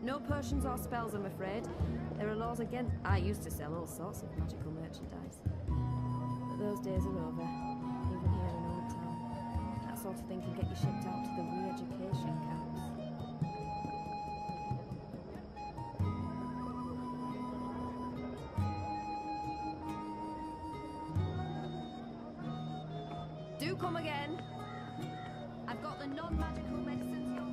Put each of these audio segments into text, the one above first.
No potions or spells, I'm afraid. There are laws against... I used to sell all sorts of magical merchandise. But those days are over, even here in Old Town. That sort of thing can get you shipped out to the re-education camps. Do come again. I've got the non-magical medicines you'll...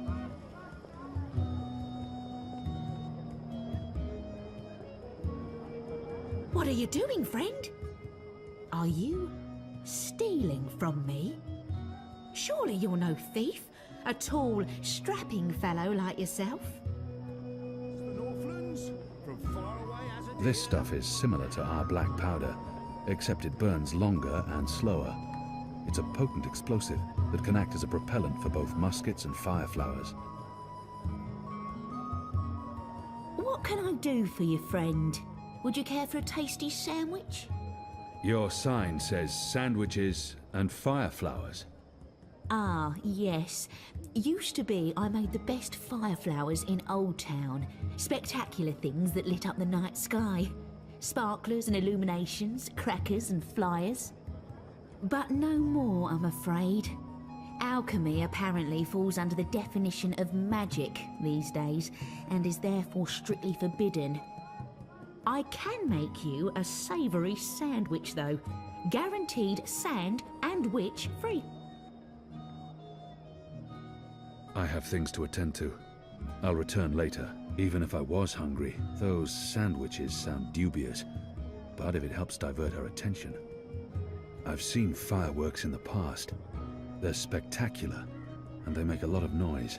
What are you doing, friend? Are you stealing from me? Surely you're no thief, a tall, strapping fellow like yourself. This stuff is similar to our black powder, except it burns longer and slower. It's a potent explosive that can act as a propellant for both muskets and fireflowers. What can I do for you, friend? Would you care for a tasty sandwich? Your sign says sandwiches and fireflowers. Ah, yes. Used to be I made the best fireflowers in Old Town. Spectacular things that lit up the night sky. Sparklers and illuminations, crackers and flyers. But no more, I'm afraid. Alchemy apparently falls under the definition of magic these days, and is therefore strictly forbidden. I can make you a savoury sandwich, though. Guaranteed sand and witch free. I have things to attend to. I'll return later. Even if I was hungry, those sandwiches sound dubious. But if it helps divert our attention... I've seen fireworks in the past. They're spectacular, and they make a lot of noise.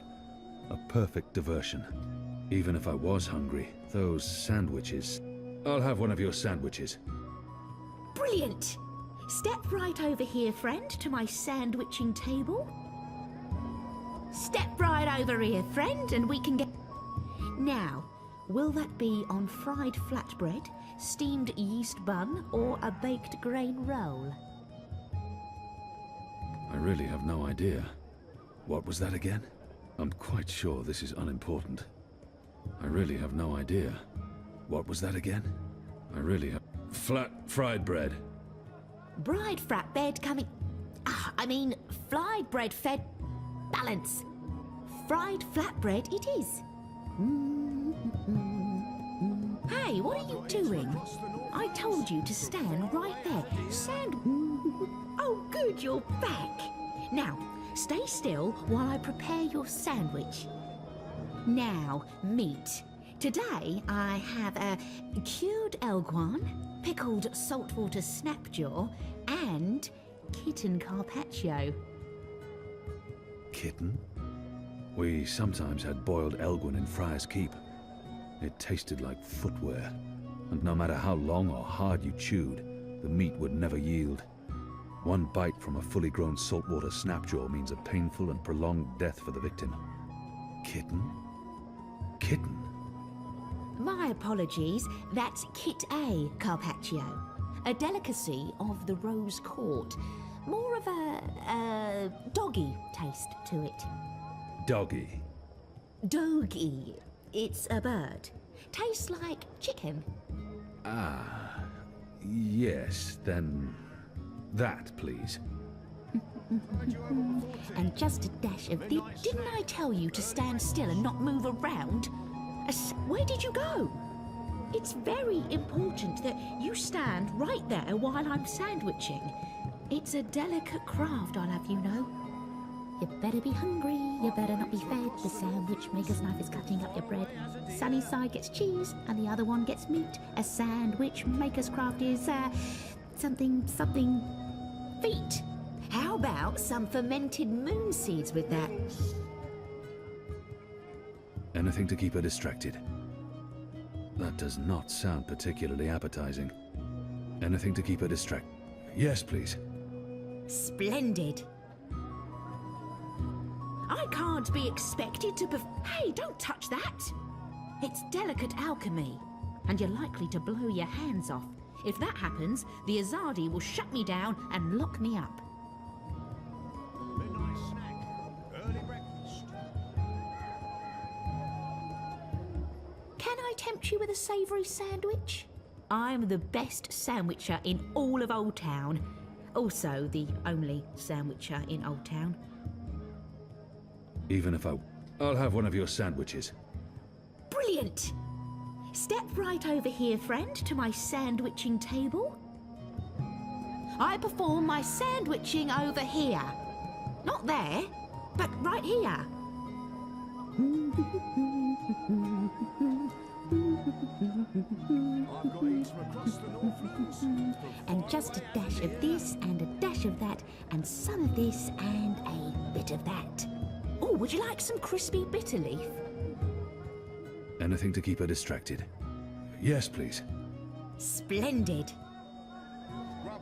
A perfect diversion. Even if I was hungry, those sandwiches... I'll have one of your sandwiches. Brilliant! Step right over here, friend, to my sandwiching table. Step right over here, friend, and we can get... Now, will that be on fried flatbread, steamed yeast bun, or a baked grain roll? I really have no idea. What was that again? I'm quite sure this is unimportant. I really have no idea. What was that again? I really have... Flat fried bread. Fried flatbread coming... fried bread fed... Balance. Fried flatbread it is. Hey, what are you doing? I told you to stand right there. Oh, good, you're back. Now, stay still while I prepare your sandwich. Now, meat. Today, I have a cured elguan, pickled saltwater snapjaw, and kitten carpaccio. Kitten? We sometimes had boiled elguan in Friar's Keep. It tasted like footwear, and no matter how long or hard you chewed, the meat would never yield. One bite from a fully grown saltwater snapjaw means a painful and prolonged death for the victim. Kitten? Kitten? My apologies, that's Kit A carpaccio, a delicacy of the Rose Court. More of a doggy taste to it. Doggy? Doggy. It's a bird. Tastes like chicken. Ah, yes, then that, please. And just a dash of... Didn't I tell you to stand still and not move around? Where did you go? It's very important that you stand right there while I'm sandwiching. It's a delicate craft, I'll have you know. You better be hungry, you better not be fed. The sandwich maker's knife is cutting up your bread. Sunny side gets cheese, and the other one gets meat. A sandwich maker's craft is, something... feet. How about some fermented moon seeds with that? Anything to keep her distracted. That does not sound particularly appetizing. Anything to keep her distracted. Yes, please. Splendid. I can't be expected to Hey, don't touch that! It's delicate alchemy, and you're likely to blow your hands off. If that happens, the Azadi will shut me down and lock me up. tempt you with a savoury sandwich? I'm the best sandwicher in all of Old Town. Also the only sandwicher in Old Town. Even if I'll have one of your sandwiches. Brilliant! Step right over here, friend, to my sandwiching table. I perform my sandwiching over here. Not there, but right here. And just a dash of this and a dash of that and some of this and a bit of that. Oh, would you like some crispy bitter leaf? Anything to keep her distracted. Yes, please. Splendid. Rub,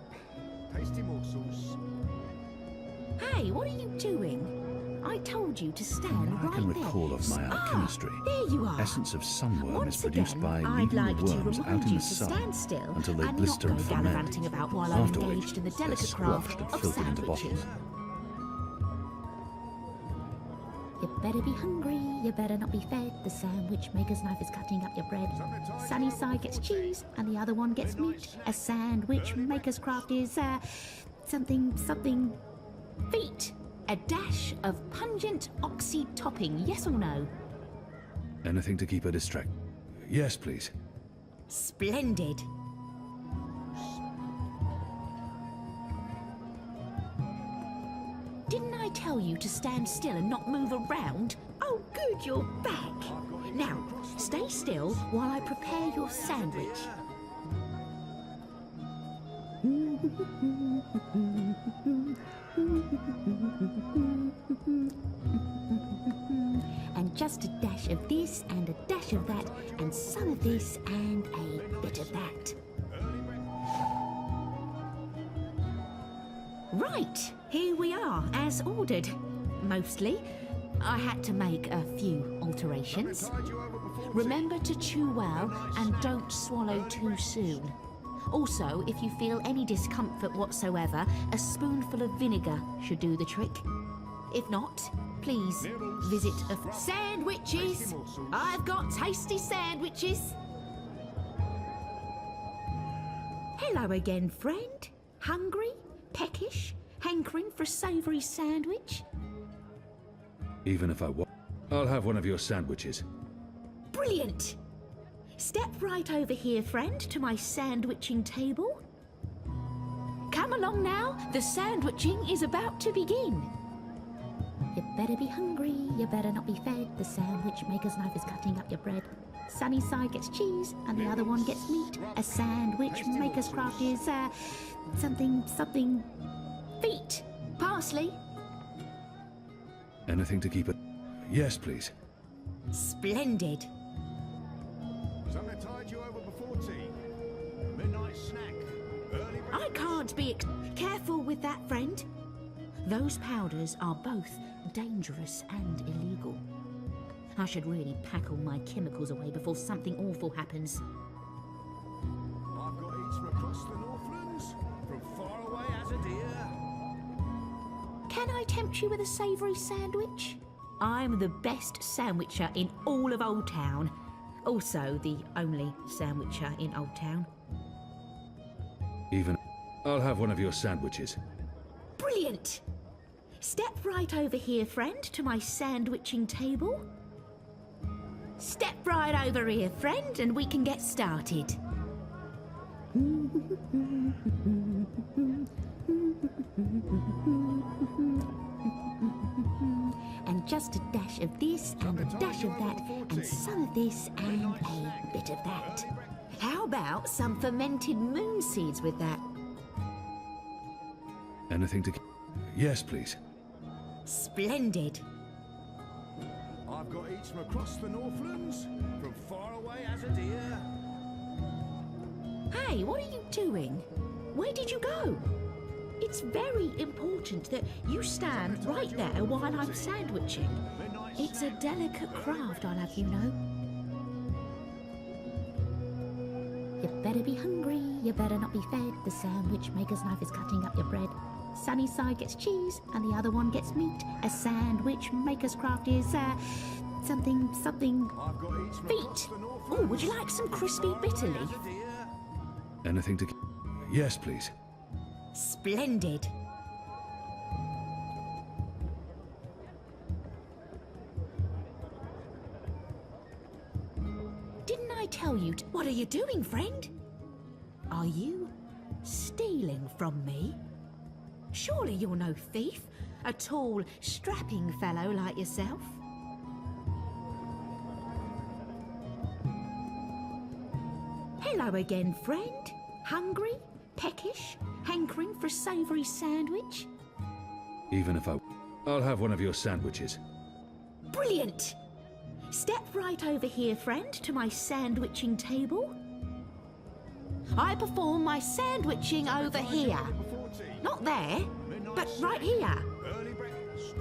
tasty morsels. Hey, what are you doing? I told you to stand I right can there. recall of my alchemistry. There you are. Essence of sunworm Once is produced again, by I'd leaving like the to worms remind out in you the to sun stand still until they and blister not and go ferment. gallivanting about while I'm After engaged which, in the they're delicate craft squashed and of filtered into sandwiching. bottles. You better be hungry, you better not be fed. The sandwich maker's knife is cutting up your bread. Sunny side gets cheese, and the other one gets meat. A sandwich maker's craft is, something feet. A dash of pungent oxy topping, yes or no? Anything to keep her distracted. Yes, please. Splendid. Didn't I tell you to stand still and not move around? Oh, good, you're back. Now, stay still while I prepare your sandwich. And just a dash of this and a dash of that and some of this and a bit of that. Right, here we are, as ordered. Mostly. I had to make a few alterations. Remember to chew well and don't swallow too soon. Also, if you feel any discomfort whatsoever, a spoonful of vinegar should do the trick. If not, please visit a... Sandwiches! I've got tasty sandwiches! Hello again, friend. Hungry? Peckish? Hankering for a savoury sandwich? Even if I'll have one of your sandwiches. Brilliant! Step right over here, friend, to my sandwiching table. Come along now, the sandwiching is about to begin. You better be hungry, you better not be fed. The sandwich maker's knife is cutting up your bread. Sunny side gets cheese, and the other one gets meat. A sandwich maker's craft is, something feet. Parsley. Anything to keep it. Yes, please. Splendid. Something to tide you over before tea. Midnight snack. Early I can't be careful with that, friend. Those powders are both dangerous and illegal. I should really pack all my chemicals away before something awful happens. I've got eats from across the Northlands, from far away as a deer. Can I tempt you with a savoury sandwich? I'm the best sandwicher in all of Old Town. Also the only sandwicher in Old Town. Even I'll have one of your sandwiches. Brilliant! Step right over here, friend, to my sandwiching table. Step right over here, friend, and we can get started. And just a dash of this and a dash of that and some of this and a bit of that. How about some fermented moon seeds with that? Anything to... Yes, please. Splendid. I've got eats from across the Northlands, from far away as a deer. Hey, what are you doing? Where did you go? It's very important that you stand right there while I'm sandwiching. It's a delicate craft, I'll have you know. You better be hungry, you better not be fed. The sandwich maker's knife is cutting up your bread. Sunny side gets cheese, and the other one gets meat. A sandwich maker's craft is, something I've got eats from across feet. the Northlands. Oh, would you like some crispy bitter leaf? Anything to... Yes, please. Splendid. Didn't I tell you to... What are you doing, friend? Are you stealing from me? Surely you're no thief, a tall, strapping fellow like yourself. Hello again, friend. Hungry? Peckish? Hankering for a savoury sandwich? Even if I'll have one of your sandwiches. Brilliant! Step right over here, friend, to my sandwiching table. I perform my sandwiching over here. Not there, but right here. Early breakfast.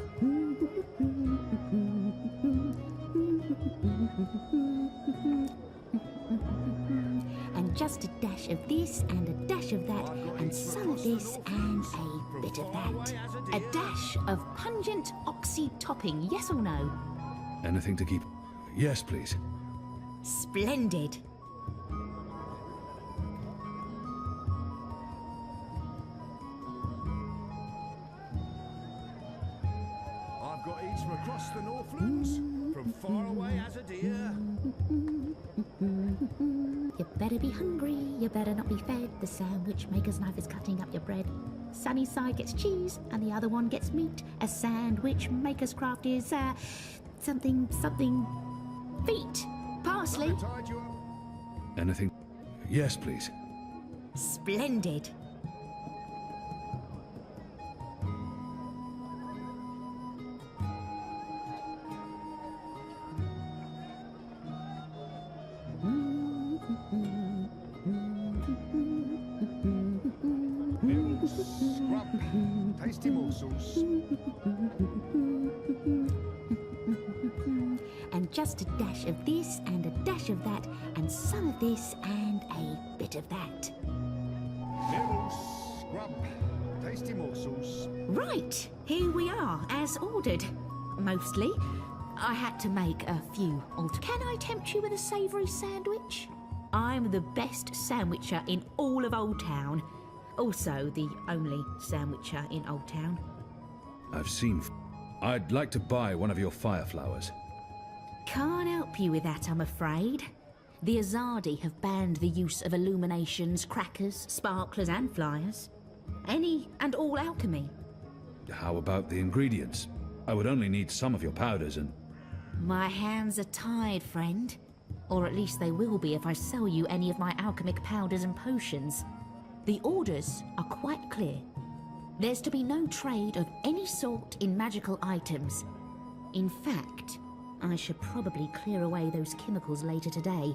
And just a dash of this and a dash of that and some of this and a bit of that. A dash of pungent oxy topping, yes or no? Anything to keep... Yes, please. Splendid. I've got eats from across the Northlands, from far away as a deer. You better be hungry, you better not be fed. The sandwich maker's knife is cutting up your bread. Sunny side gets cheese and the other one gets meat. A sandwich maker's craft is, something... feet. Parsley. I tied you up. Anything... Yes, please. Splendid. Nibbles, scrub, tasty morsels. And just a dash of this and a dash of that and some of this and a bit of that. Nibbles, scrub, tasty morsels. Right, here we are, as ordered. Mostly. I had to make a few Can I tempt you with a savoury sandwich? I'm the best sandwicher in all of Old Town. Also the only sandwicher in Old Town. I've seen... I'd like to buy one of your fire flowers. Can't help you with that, I'm afraid. The Azadi have banned the use of illuminations, crackers, sparklers and flyers. Any and all alchemy. How about the ingredients? I would only need some of your powders and... My hands are tied, friend. Or at least they will be if I sell you any of my alchemic powders and potions. The orders are quite clear. There's to be no trade of any sort in magical items. In fact, I should probably clear away those chemicals later today.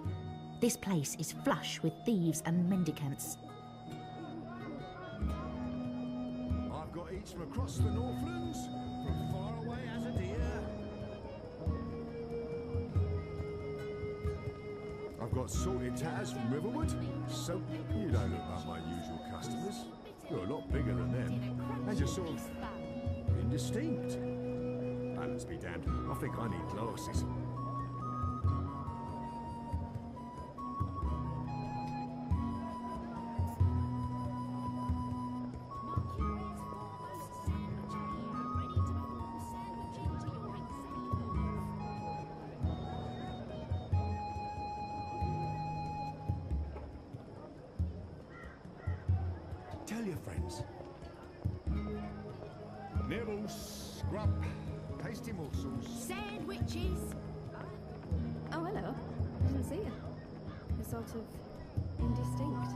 This place is flush with thieves and mendicants. I've got eats from across the Northlands, from far away as a deer. I've got salted tatters from Riverwood, so you don't look like my usual customers. You're a lot bigger than them, and you're sort of indistinct. Balance be damned, I think I need glasses. Tell your friends. Nibbles, scrub, tasty morsels. Sandwiches! Oh, hello. Didn't see you. You're sort of indistinct.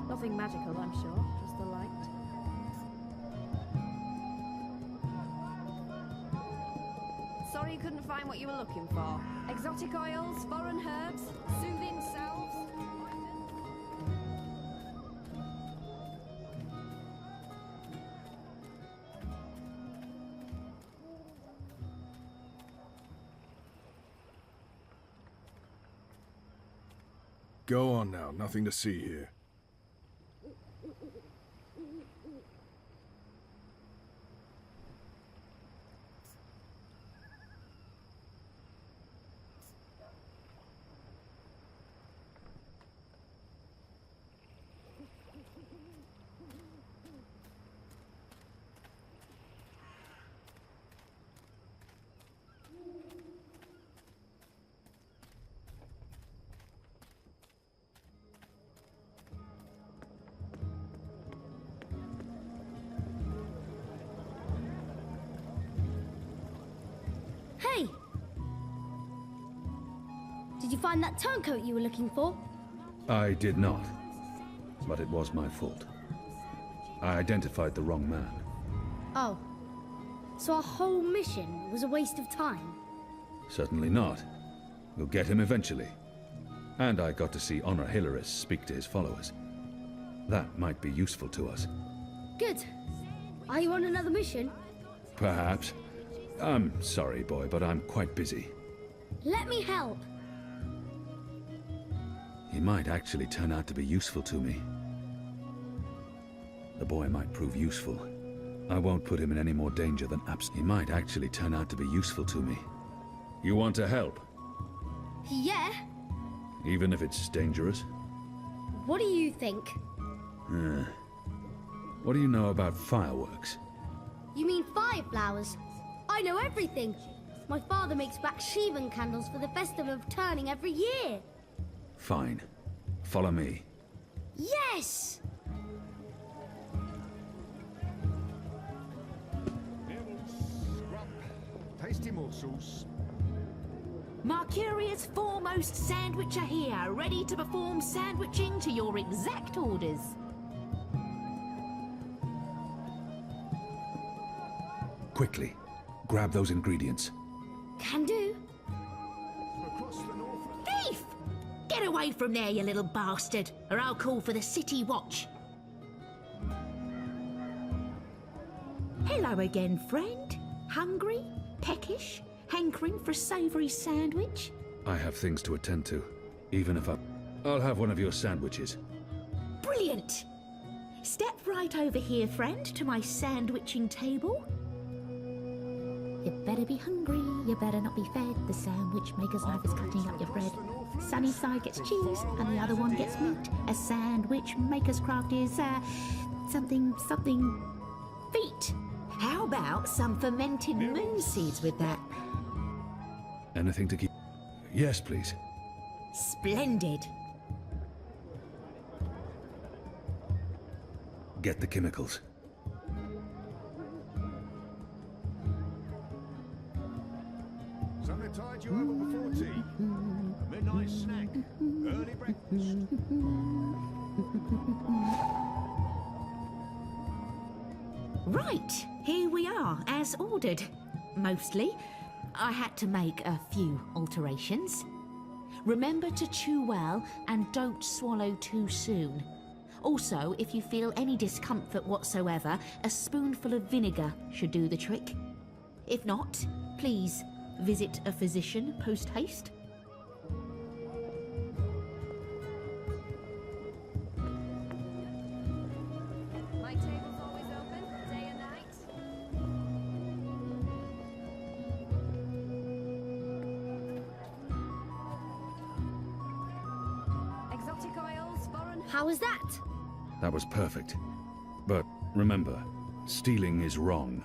Nothing magical, I'm sure. Just the light. Sorry you couldn't find what you were looking for. Exotic oils, foreign herbs, soothing salves. Go on now, nothing to see here. find that turncoat you were looking for? I did not. But it was my fault. I identified the wrong man. Oh. So our whole mission was a waste of time? Certainly not. We'll get him eventually. And I got to see Honor Hilaris speak to his followers. That might be useful to us. Good. Are you on another mission? Perhaps. I'm sorry, boy, but I'm quite busy. Let me help. He might actually turn out to be useful to me. The boy might prove useful. I won't put him in any more danger than He might actually turn out to be useful to me. You want to help? Yeah. Even if it's dangerous? What do you think? What do you know about fireworks? You mean fireflowers? I know everything. My father makes Bakshivan candles for the Festival of Turning every year. Fine. Follow me. Yes! Tasty morsels. Mercurius foremost sandwicher here, ready to perform sandwiching to your exact orders. Quickly. Grab those ingredients. Can do. Across the north. Thief! Get away from there, you little bastard, or I'll call for the city watch. Hello again, friend. Hungry? Peckish? Hankering for a savoury sandwich? I have things to attend to. Even if I'll have one of your sandwiches. Brilliant! Step right over here, friend, to my sandwiching table. You better be hungry, you better not be fed. The sandwich maker's knife is cutting up your bread. Sunny side gets cheese, and the other one gets meat. A sandwich maker's craft is, something feet. How about some fermented moon seeds with that? Anything to keep... Yes, please. Splendid. Get the chemicals. Something tied you over before tea. Midnight snack. Early breakfast. Right, here we are, as ordered. Mostly. I had to make a few alterations. Remember to chew well and don't swallow too soon. Also, if you feel any discomfort whatsoever, a spoonful of vinegar should do the trick. If not, please visit a physician post-haste. My table's always open, day and night. Exotic oils, foreign... How was that? That was perfect. But remember, stealing is wrong.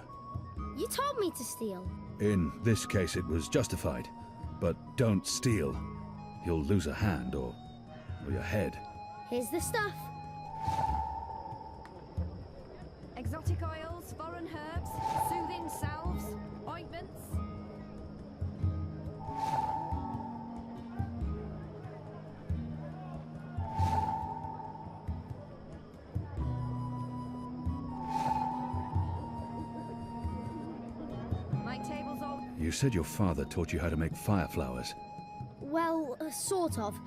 You told me to steal. In this case, it was justified. But don't steal. You'll lose a hand or your head. Here's the stuff. Exotic oils, foreign herbs, soothing salves, ointments. My table's all... You said your father taught you how to make fireflowers. Well, sort of.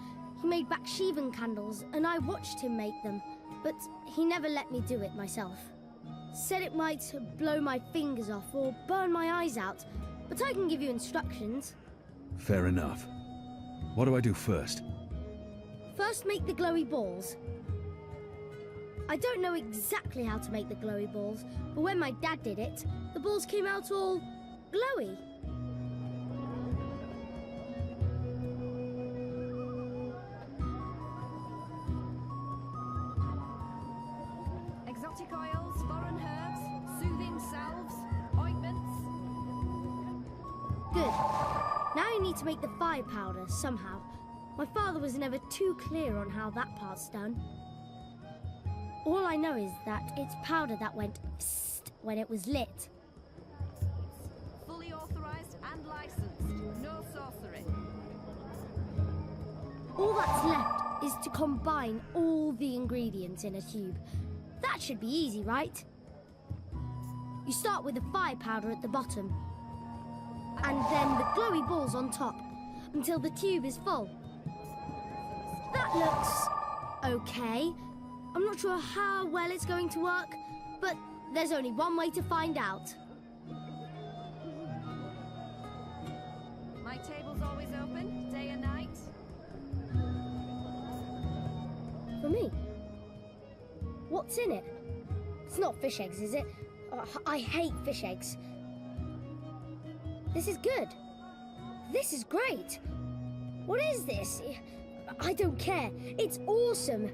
He made Bakshivan candles, and I watched him make them, but he never let me do it myself. Said it might blow my fingers off or burn my eyes out, but I can give you instructions. Fair enough. What do I do first? First, make the glowy balls. I don't know exactly how to make the glowy balls, but when my dad did it, the balls came out all glowy. Exotic oils, foreign herbs, soothing salves, ointments. Good. Now you need to make the fire powder somehow. My father was never too clear on how that part's done. All I know is that it's powder that went psst when it was lit. Fully authorized and licensed. No sorcery. All that's left is to combine all the ingredients in a tube. That should be easy, right? You start with the fire powder at the bottom, and then the glowy balls on top, until the tube is full. That looks okay. I'm not sure how well it's going to work, but there's only one way to find out. My table's always open, day and night. For me? What's in it? It's not fish eggs, is it? I hate fish eggs. This is good. This is great. What is this? I don't care. It's awesome.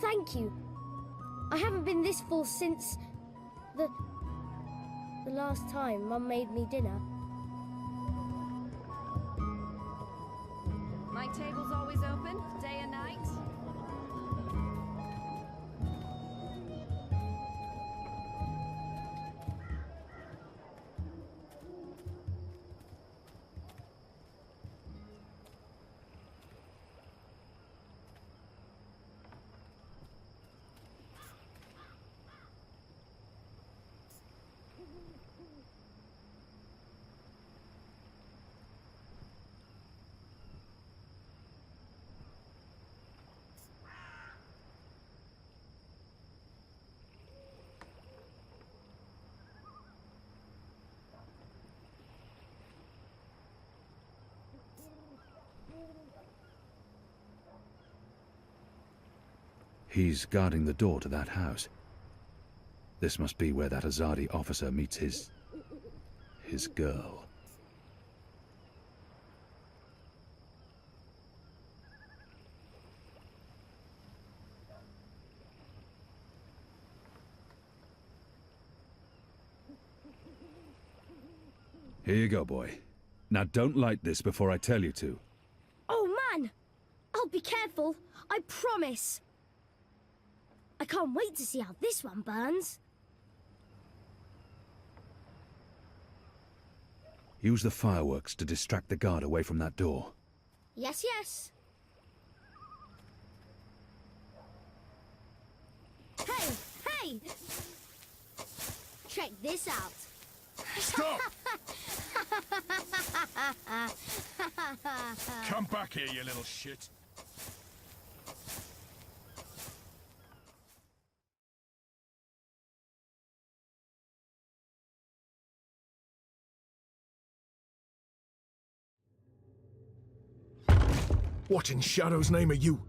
Thank you. I haven't been this full since the last time Mum made me dinner. My table's always open, day and night. He's guarding the door to that house. This must be where that Azadi officer meets his girl. Here you go, boy. Now don't light this before I tell you to. Oh, man! I'll be careful. I promise. I can't wait to see how this one burns. Use the fireworks to distract the guard away from that door. Yes, yes. Hey, hey! Check this out. Stop! Come back here, you little shit. What in Shadow's name are you?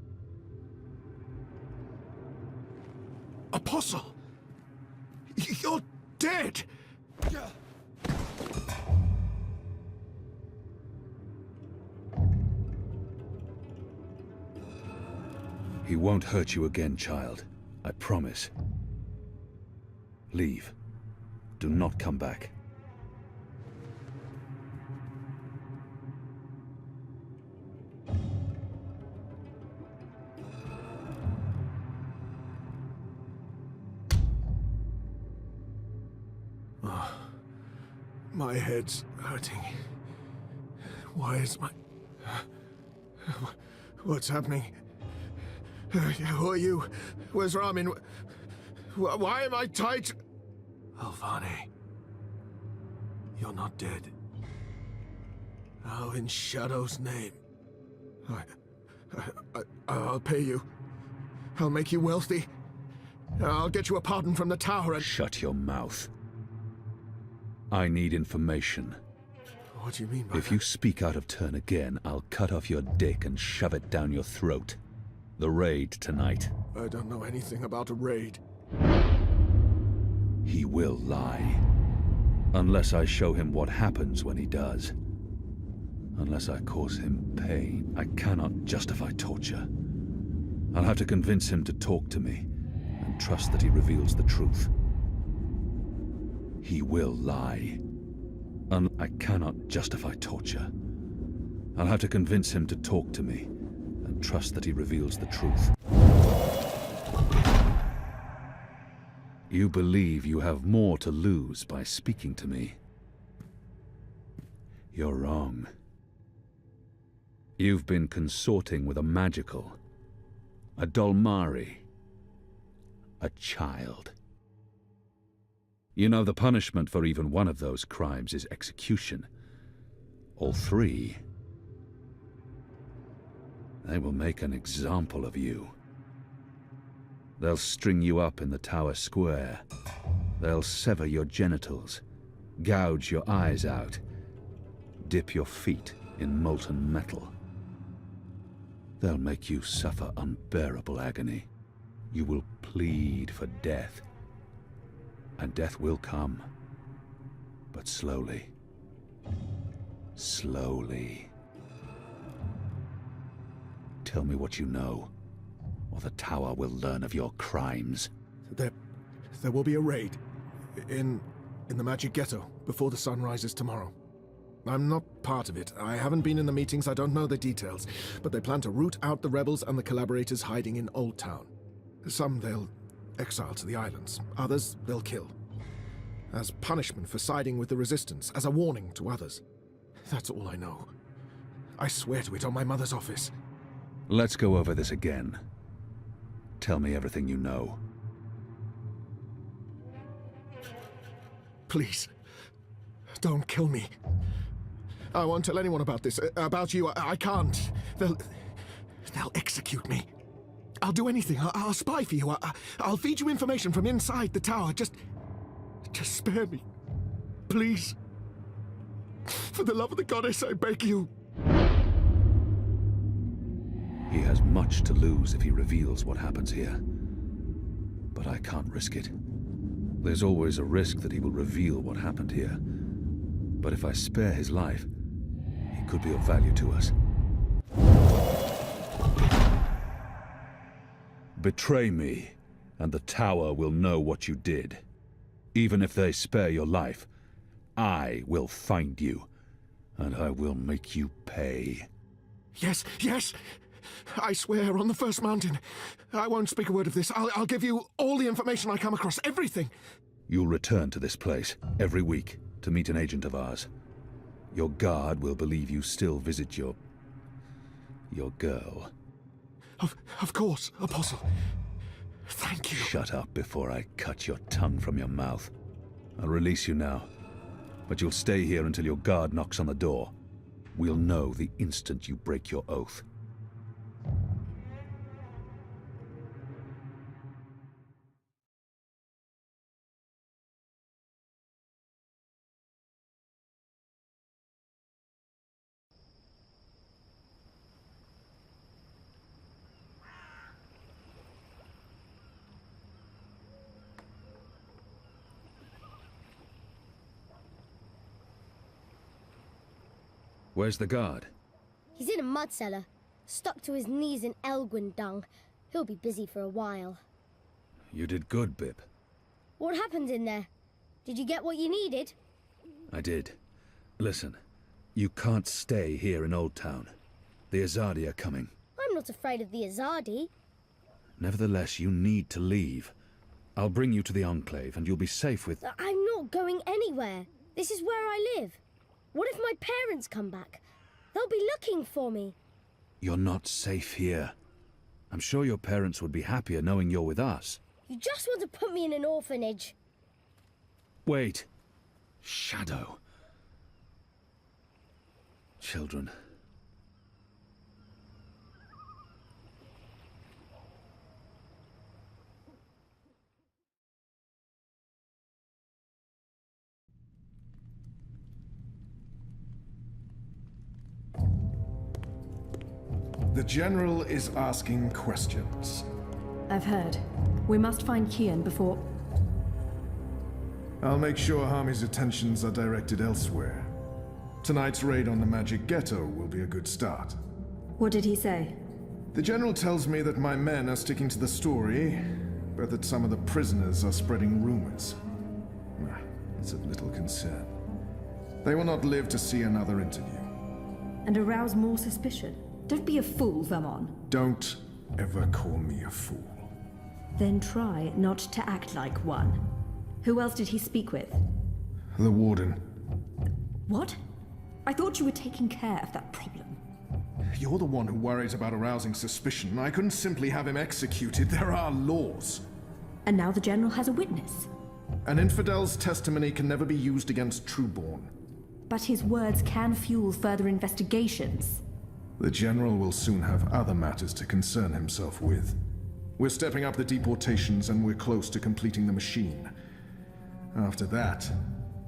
Apostle! You're dead! He won't hurt you again, child. I promise. Leave. Do not come back. My head's hurting. Why is my... What's happening? Who are you? Where's Ramin? Why am I tied? Alvane. You're not dead. How in Shadow's name? I'll pay you. I'll make you wealthy. I'll get you a pardon from the tower and... Shut your mouth. I need information. What do you mean by If that? you speak out of turn again, I'll cut off your dick and shove it down your throat. The raid tonight. I don't know anything about a raid. He will lie. Unless I show him what happens when he does. Unless I cause him pain. I cannot justify torture. I'll have to convince him to talk to me, and trust that he reveals the truth. He will lie. I cannot justify torture. I'll have to convince him to talk to me, and trust that he reveals the truth. You believe you have more to lose by speaking to me. You're wrong. You've been consorting with a magical, a Dolmari, a child. You know, the punishment for even one of those crimes is execution. All three, they will make an example of you. They'll string you up in the tower square. They'll sever your genitals, gouge your eyes out, dip your feet in molten metal. They'll make you suffer unbearable agony. You will plead for death. And death will come. But slowly. Slowly. Tell me what you know, or the tower will learn of your crimes. There will be a raid in the Magic Ghetto before the sun rises tomorrow. I'm not part of it. I haven't been in the meetings, I don't know the details. But they plan to root out the rebels and the collaborators hiding in Old Town. Some they'll exile to the islands, others they'll kill. As punishment for siding with the Resistance, as a warning to others. That's all I know. I swear to it on my mother's office. Let's go over this again. Tell me everything you know. Please, don't kill me. I won't tell anyone about this, about you. I can't. They'll execute me. I'll do anything. I'll spy for you. I'll feed you information from inside the tower. Just spare me. Please. For the love of the goddess, I beg you. He has much to lose if he reveals what happens here. But I can't risk it. There's always a risk that he will reveal what happened here. But if I spare his life, he could be of value to us. Betray me, and the tower will know what you did. Even if they spare your life, I will find you, and I will make you pay. Yes, yes! I swear on the first mountain. I won't speak a word of this. I'll give you all the information I come across, everything. You'll return to this place every week to meet an agent of ours. Your guard will believe you still visit your girl. Of course, Apostle. Thank you. Shut up before I cut your tongue from your mouth. I'll release you now, but you'll stay here until your guard knocks on the door. We'll know the instant you break your oath. Where's the guard? He's in a mud cellar, stuck to his knees in Elgwyn dung. He'll be busy for a while. You did good, Bip. What happened in there? Did you get what you needed? I did. Listen, you can't stay here in Old Town. The Azadi are coming. I'm not afraid of the Azadi. Nevertheless, you need to leave. I'll bring you to the Enclave, and you'll be safe with... I'm not going anywhere. This is where I live. What if my parents come back? They'll be looking for me. You're not safe here. I'm sure your parents would be happier knowing you're with us. You just want to put me in an orphanage. Wait. Shadow. Children. The General is asking questions. I've heard. We must find Kian before... I'll make sure Harmy's attentions are directed elsewhere. Tonight's raid on the Magic Ghetto will be a good start. What did he say? The General tells me that my men are sticking to the story, but that some of the prisoners are spreading rumors. It's of little concern. They will not live to see another interview. And arouse more suspicion? Don't be a fool, Vermon. Don't ever call me a fool. Then try not to act like one. Who else did he speak with? The Warden. What? I thought you were taking care of that problem. If you're the one who worries about arousing suspicion, I couldn't simply have him executed. There are laws. And now the General has a witness. An infidel's testimony can never be used against Trueborn. But his words can fuel further investigations. The General will soon have other matters to concern himself with. We're stepping up the deportations and we're close to completing the machine. After that,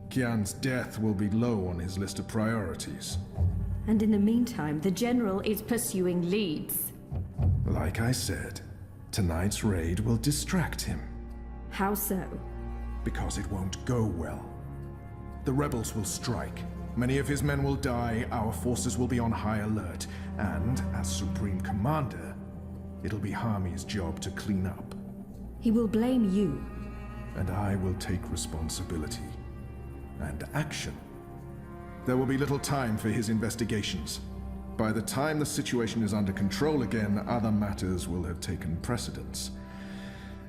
Kian's death will be low on his list of priorities. And in the meantime, the General is pursuing leads. Like I said, tonight's raid will distract him. How so? Because it won't go well. The rebels will strike. Many of his men will die, our forces will be on high alert, and, as Supreme Commander, it'll be Harmy's job to clean up. He will blame you. And I will take responsibility. And action. There will be little time for his investigations. By the time the situation is under control again, other matters will have taken precedence.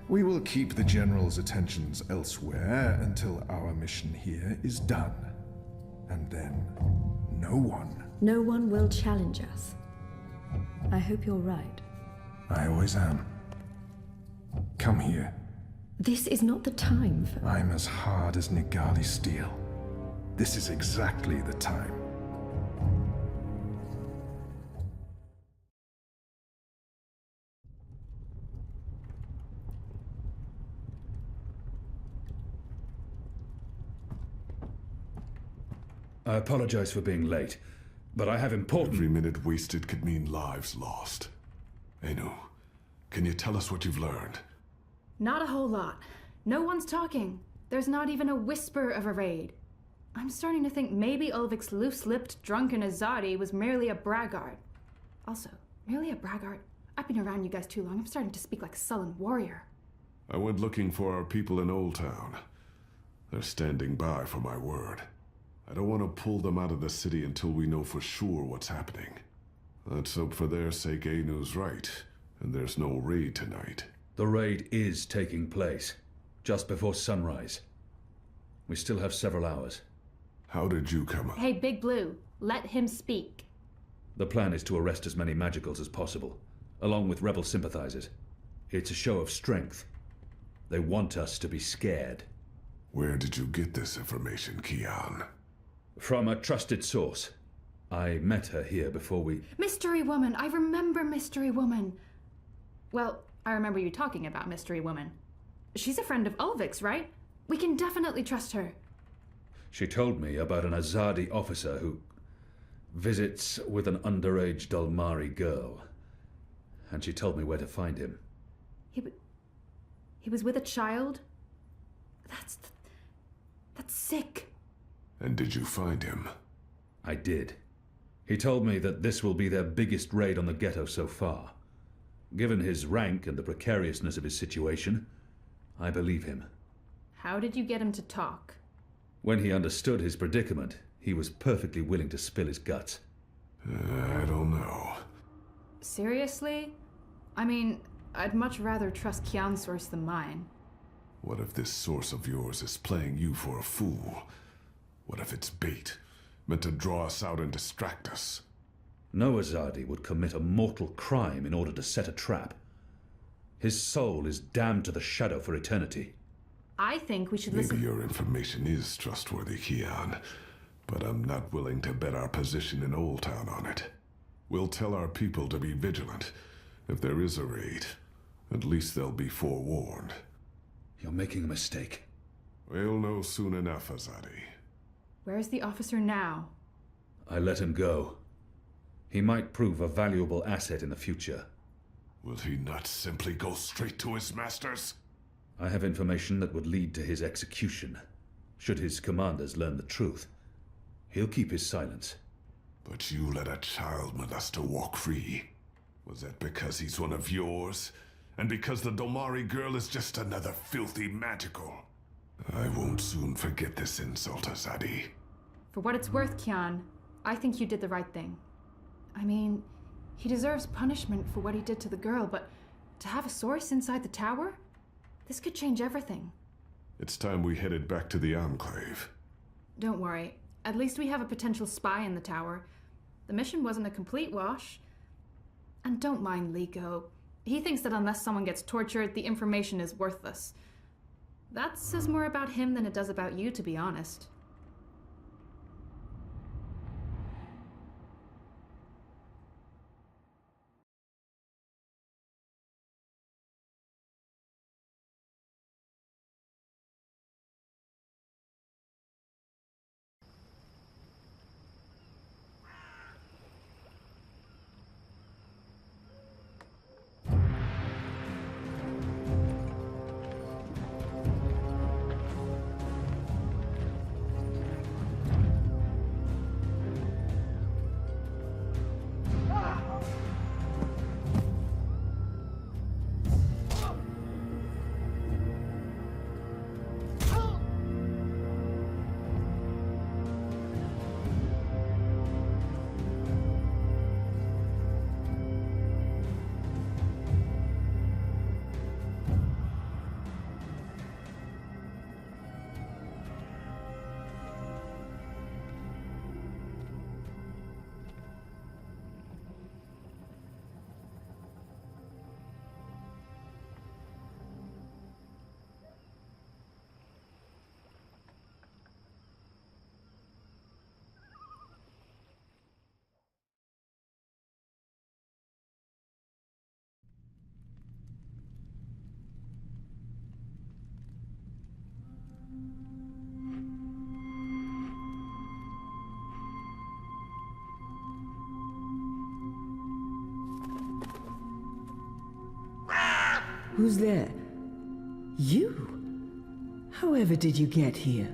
We will keep the General's attentions elsewhere until our mission here is done. And then, no one will challenge us. I hope you're right. I always am. Come here. This is not the time for... I'm as hard as Nigali steel. This is exactly the time. I apologize for being late, but I have important... Every minute wasted could mean lives lost. Anu, can you tell us what you've learned? Not a whole lot. No one's talking. There's not even a whisper of a raid. I'm starting to think maybe Ulvik's loose-lipped, drunken Azadi was merely a braggart. Also, merely a braggart? I've been around you guys too long. I'm starting to speak like a sullen warrior. I went looking for our people in Old Town. They're standing by for my word. I don't want to pull them out of the city until we know for sure what's happening. Let's hope for their sake Anu's right, and there's no raid tonight. The raid is taking place, just before sunrise. We still have several hours. How did you come up? Hey, Big Blue, let him speak. The plan is to arrest as many magicals as possible, along with rebel sympathizers. It's a show of strength. They want us to be scared. Where did you get this information, Kian? From a trusted source. I met her here before we... Mystery Woman! I remember Mystery Woman! Well, I remember you talking about Mystery Woman. She's a friend of Ulvik's, right? We can definitely trust her. She told me about an Azadi officer who visits with an underage Dalmari girl. And she told me where to find him. He was with a child? That's sick. And did you find him? I did. He told me that this will be their biggest raid on the ghetto so far. Given his rank and the precariousness of his situation, I believe him. How did you get him to talk? When he understood his predicament, he was perfectly willing to spill his guts. I don't know. Seriously? I mean, I'd much rather trust Kian's source than mine. What if this source of yours is playing you for a fool? What if it's bait, meant to draw us out and distract us? No Azadi would commit a mortal crime in order to set a trap. His soul is damned to the shadow for eternity. I think we should Maybe listen... your information is trustworthy, Kian, but I'm not willing to bet our position in Old Town on it. We'll tell our people to be vigilant. If there is a raid, at least they'll be forewarned. You're making a mistake. We'll know soon enough, Azadi. Where's the officer now? I let him go. He might prove a valuable asset in the future. Will he not simply go straight to his masters? I have information that would lead to his execution. Should his commanders learn the truth, he'll keep his silence. But you let a child molester walk free. Was that because he's one of yours? And because the Domari girl is just another filthy magical? I won't soon forget this insult, Azadi. For what it's worth, Kian, I think you did the right thing. I mean, he deserves punishment for what he did to the girl, but to have a source inside the tower? This could change everything. It's time we headed back to the Enclave. Don't worry. At least we have a potential spy in the tower. The mission wasn't a complete wash. And don't mind Liko. He thinks that unless someone gets tortured, the information is worthless. That says more about him than it does about you, to be honest. Who's there? You? However did you get here?